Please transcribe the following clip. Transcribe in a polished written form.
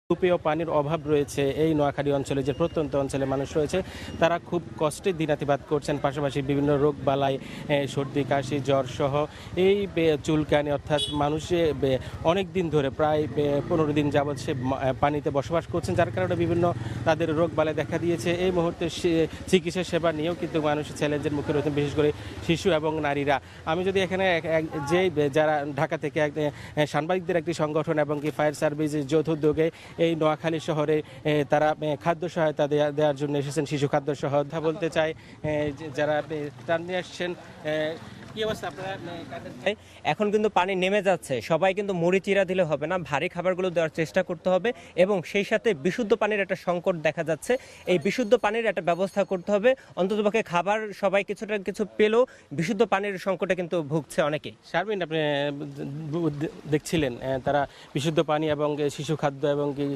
পেয় পানির অভাব রয়েছে এই নোয়াখালী অঞ্চলে, যে প্রত্যন্ত অঞ্চলে মানুষ রয়েছে তারা খুব কষ্টে দিনাতিপাত করছেন। পাশাপাশি বিভিন্ন রোগ বালাই, সর্দি কাশি জ্বর সহ এই চুলকানি, অর্থাৎ মানুষে অনেক দিন ধরে প্রায় 15 দিন যাবৎ সে পানিতে বসবাস করছেন, যার কারণে বিভিন্ন তাদের রোগ বালাই দেখা দিয়েছে। এই মুহূর্তে চিকিৎসা সেবা নিয়েও কিন্তু মানুষ চ্যালেঞ্জের মুখে রয়েছেন, বিশেষ করে শিশু এবং নারীরা। আমি যদি এখানে যে যারা ঢাকা থেকে সাংবাদিকদের একটি সংগঠন এবং কি ফায়ার সার্ভিস যৌথ উদ্যোগে এই নোয়াখালী শহরে তারা খাদ্য সহায়তা দেওয়ার জন্য এসেছেন, শিশু খাদ্য সহায়তা বলতে চাই যারা ত্রাণ নিয়ে আসছেন। কি অবস্থা আপনারা? এখন কিন্তু পানি নেমে যাচ্ছে, সবাই কিন্তু মুড়ি চিরা দিলে হবে না, ভারী খাবারগুলো দেওয়ার চেষ্টা করতে হবে এবং সেই সাথে বিশুদ্ধ পানির একটা সংকট দেখা যাচ্ছে। এই বিশুদ্ধ পানির একটা ব্যবস্থা করতে হবে। অন্ততপক্ষে খাবার সবাই কিছু পেলেও বিশুদ্ধ পানির সংকটে কিন্তু ভুগছে অনেকেই। শারমিন, আপনি দেখছিলেন তারা বিশুদ্ধ পানি এবং শিশু খাদ্য এবং